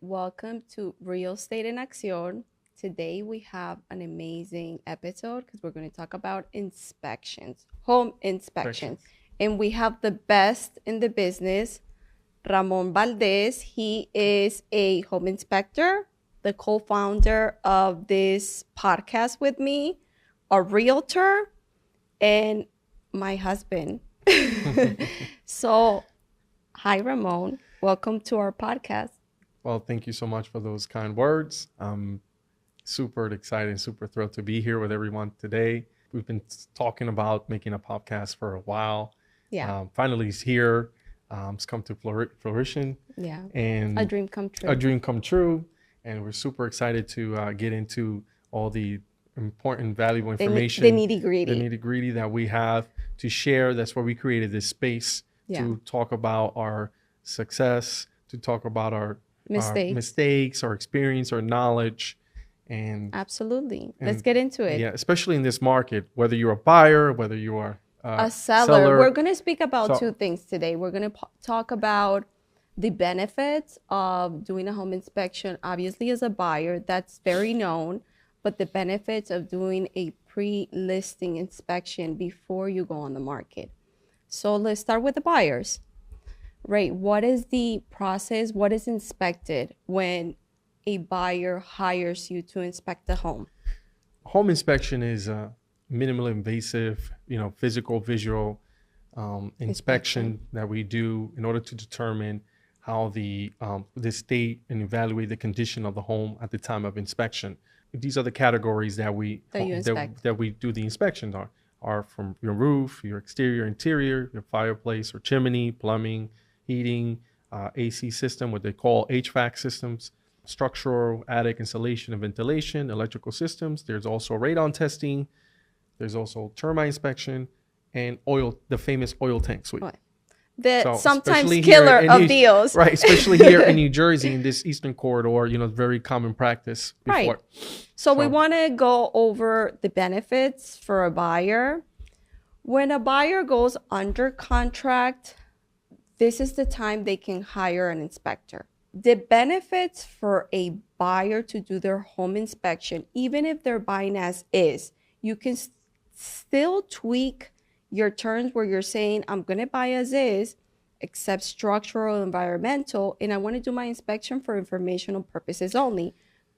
Welcome to Real Estate in Acción. Today we have an amazing episode because we're going to talk about inspections, home inspections. And we have the best in the business, Ramon Valdez. He is a home inspector, the co-founder of this podcast with me, a realtor, and my husband. So, hi, Ramon. Welcome to our podcast. Well, thank you so much for those kind words. I'm super excited, super thrilled to be here with everyone today. We've been talking about making a podcast for a while. Yeah. Finally, it's here. It's come to fruition. Yeah. And a dream come true. A dream come true. And we're super excited to get into all the important, valuable information. The nitty-gritty. The nitty-gritty that we have to share. That's why we created this space to talk about our success, to talk about our mistakes, our experience, our knowledge. And absolutely. Let's get into it. Yeah, especially in this market, whether you're a buyer, whether you are a seller. We're going to speak about two things today. We're going to talk about the benefits of doing a home inspection, obviously as a buyer, that's very known, but the benefits of doing a pre-listing inspection before you go on the market. So let's start with the buyers. Right. What is the process? What is inspected when a buyer hires you to inspect the home? Home inspection is a minimally invasive, physical, visual inspection that we do in order to determine how the state and evaluate the condition of the home at the time of inspection. These are the categories that we do the inspections are from your roof, your exterior, interior, your fireplace or chimney, plumbing, heating, AC system, what they call HVAC systems, structural, attic insulation and ventilation, electrical systems. There's also radon testing. There's also termite inspection and the famous oil tank sweep. Sometimes killer of deals. Right, especially here in New Jersey in this Eastern corridor, very common practice before. Right. So we want to go over the benefits for a buyer. When a buyer goes under contract, this is the time they can hire an inspector. The benefits for a buyer to do their home inspection, even if they're buying as is, you can still tweak your terms where you're saying, I'm going to buy as is, except structural, environmental, and I want to do my inspection for informational purposes only.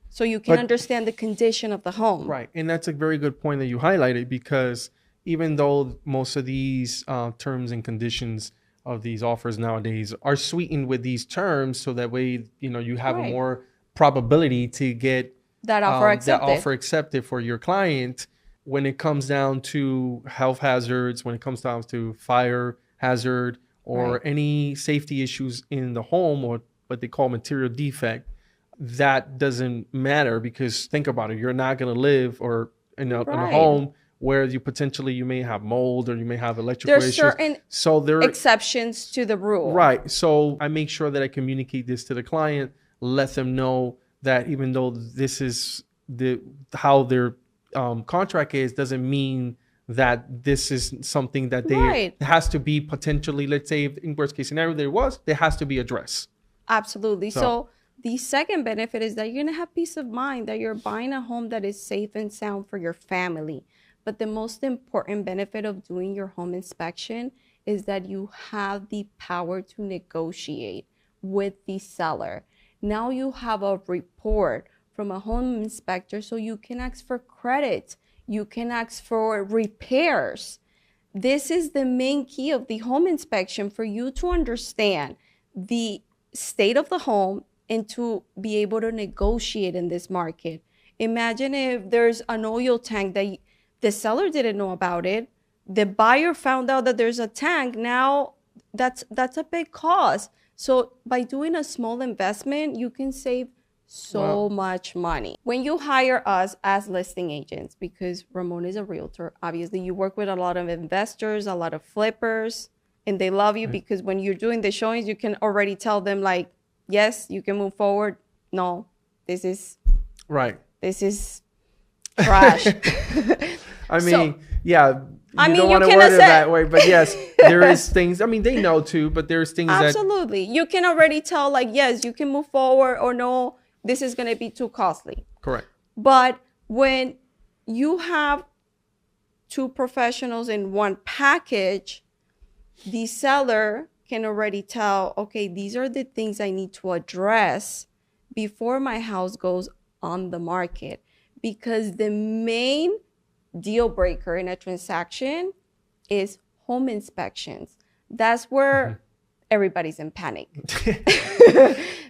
So you can understand the condition of the home. Right. And that's a very good point that you highlighted, because even though most of these terms and conditions of these offers nowadays are sweetened with these terms, so that way, you have a more probability to get that offer accepted for your client. When it comes down to health hazards, when it comes down to fire hazard or any safety issues in the home, or what they call material defect, that doesn't matter, because think about it. You're not going to live in a home where you may have mold or you may have electrical issues. There's certain exceptions to the rule. Right. So I make sure that I communicate this to the client, let them know that even though this is how their contract is, doesn't mean that this is something that has to be potentially, let's say, if in worst case scenario there has to be addressed. Absolutely. So the second benefit is that you're going to have peace of mind that you're buying a home that is safe and sound for your family. But the most important benefit of doing your home inspection is that you have the power to negotiate with the seller. Now you have a report from a home inspector, so you can ask for credit. You can ask for repairs. This is the main key of the home inspection, for you to understand the state of the home and to be able to negotiate in this market. Imagine if there's an oil tank that the seller didn't know about it. The buyer found out that there's a tank. Now that's a big cost. So by doing a small investment, you can save so much money. When you hire us as listing agents, because Ramon is a realtor, obviously you work with a lot of investors, a lot of flippers, and they love you because when you're doing the showings, you can already tell them like, yes, you can move forward. No, this is trash. I mean, So, yeah, I you mean, don't you want to can word it assess. that way, but yes, there is things. I mean, they know too, but there's things that Absolutely. You can already tell, like, yes, you can move forward, or no, this is going to be too costly. correct. But when you have two professionals in one package, the seller can already tell, okay, these are the things I need to address before my house goes on the market. Because the main deal breaker in a transaction is home inspections. That's where everybody's in panic.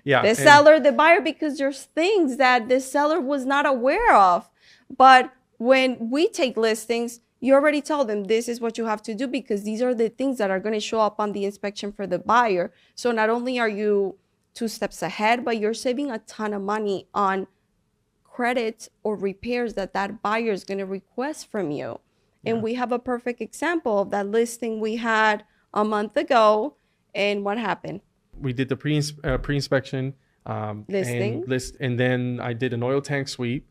Yeah, The and- seller, the buyer, because there's things that the seller was not aware of. But when we take listings, you already tell them this is what you have to do, because these are the things that are going to show up on the inspection for the buyer. So not only are you 2 steps ahead, but you're saving a ton of money on credits or repairs that that buyer is going to request from you. And we have a perfect example of that listing we had a month ago. And what happened? we did the pre-inspection Listing. and then I did an oil tank sweep.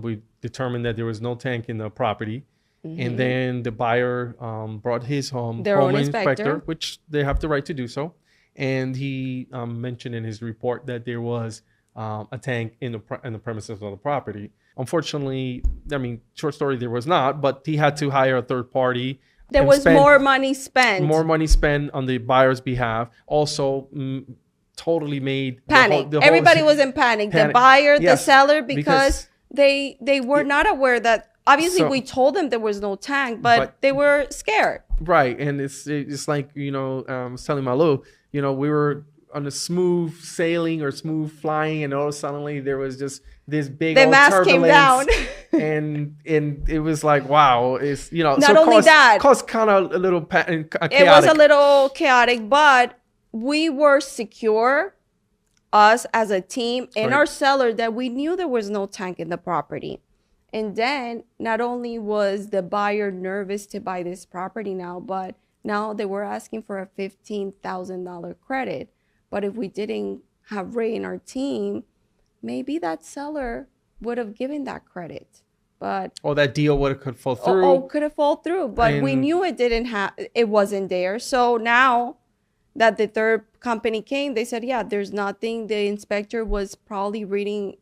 We determined that there was no tank in the property. And then the buyer brought his Their own inspector. which they have the right to do so. And he mentioned in his report that there was a tank in the premises of the property. Unfortunately, I mean, short story, there was not, but he had to hire a third party. There and was spend more money spent. more money spent on the buyer's behalf. Also, totally made Panic. the whole Everybody was in panic. The panic. buyer, the Yes, seller, because they were not aware that, obviously So- we told them there was no tank, but But- they were scared. Right, and it's like, you know, I was telling Malu, you know, we were on a smooth sailing or smooth flying, and all of a sudden there was just this big The old mask came down. and it was like, wow, it's, you know, Not only that, caused kind of a little chaotic. it was a little chaotic, but we were secure, us as a team and Right. our seller, that we knew there was no tank in the property. And then not only was the buyer nervous to buy this property now, but now they were asking for a $15,000 credit. But if we didn't have Ray in our team, maybe that seller would have given that credit. But Oh, that deal would have could fall through. could have fall through. But we And- knew it wasn't there. So now that the third company came, they said, yeah, there's nothing. The inspector was probably reading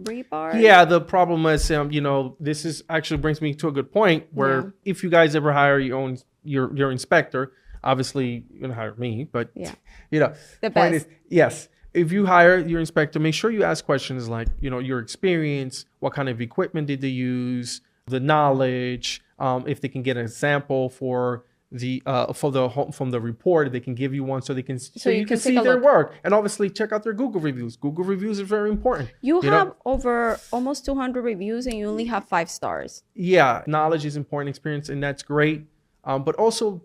rebar. Yeah, the problem is, you know, this is actually brings me to a good point where Yeah. if you guys ever hire your inspector, obviously you're gonna hire me, but Yeah. you know, The point best. is, yes, if you hire your inspector, make sure you ask questions like, you know, your experience, what kind of equipment did they use, the knowledge, if they can get an example for the home from the report, they can give you one so they can so you can take see a their look. work, and obviously check out their Google reviews. Google reviews are very important. You know? have over almost 200 reviews and you only have 5 stars. Yeah, knowledge is important, experience, and that's great. But also,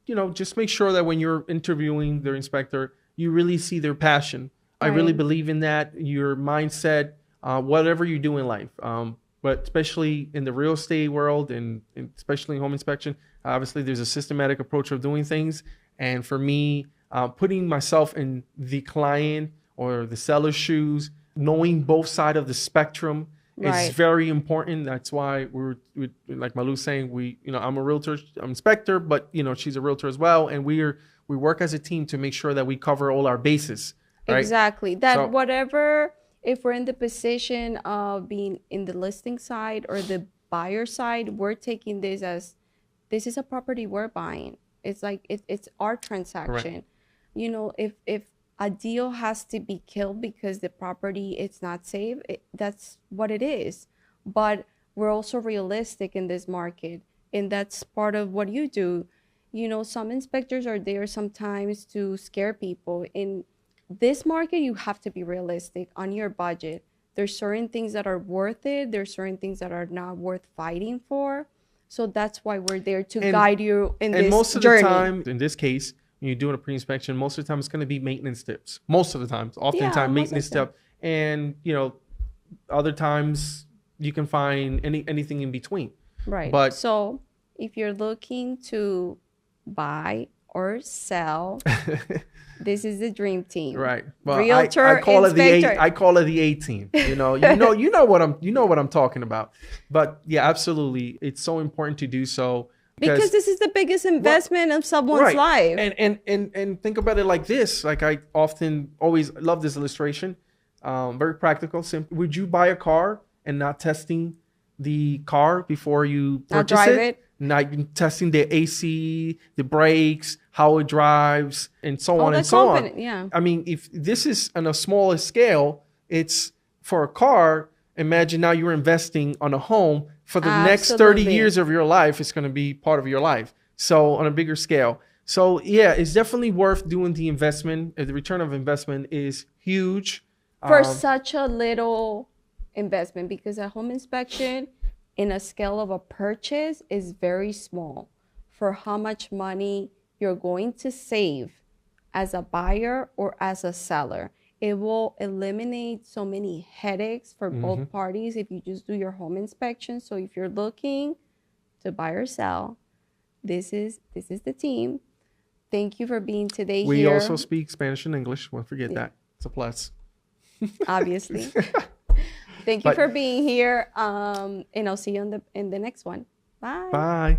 you know, just make sure that when you're interviewing their inspector, you really see their passion. I really Right. believe in that, your mindset, whatever you do in life. But especially in the real estate world and especially home inspection, obviously there's a systematic approach of doing things. And for me, putting myself in the client or the seller's shoes, knowing both sides of the spectrum, Right. it's very important. That's why we like Malu's saying, you know, I'm a realtor, I'm inspector, but you know, she's a realtor as well, and we work as a team to make sure that we cover all our bases. Right? Exactly. That So- whatever, if we're in the position of being in the listing side or the buyer side, we're taking this as this is a property we're buying. It's like it's our transaction. You know, if a deal has to be killed because the property it's not safe, that's what it is. But we're also realistic in this market, and that's part of what you do. You know, some inspectors are there sometimes to scare people. In this market, you have to be realistic on your budget. There's certain things that are worth it. There's certain things that are not worth fighting for. So that's why we're there to And- guide you in And this most of journey. the time, in this case, when you're doing a pre-inspection, most of the time it's going to be maintenance tips. Most of the times, oftentimes most of maintenance the time. tip, and you know, other times you can find anything in between. Right. But- So if you're looking to buy or sell, This is the dream team. Right. Well, Realtor, I call inspector. it I call it the A team. You know what I'm talking about. But yeah, absolutely. It's so important to do so because this is the biggest investment of someone's life. And think about it like this. Like I often always love this illustration. Very practical, simple. Would you buy a car and not testing the car before you purchase it? Not testing the AC, the brakes, how it drives, and so on and so on. Yeah. I mean, if this is on a smaller scale, it's for a car. Imagine now you're investing on a home for the next 30 years of your life. It's going to be part of your life. So on a bigger scale. So yeah, it's definitely worth doing the investment. The return of investment is huge. For such a little investment, because a home inspection in a scale of a purchase is very small for how much money you're going to save as a buyer or as a seller. It will eliminate so many headaches for both parties if you just do your home inspection. So if you're looking to buy or sell, this is the team. Thank you for being today here. We also speak Spanish and English. Don't forget that. It's a plus. Obviously. Thank you for being here. And I'll see you in the next one. Bye. Bye.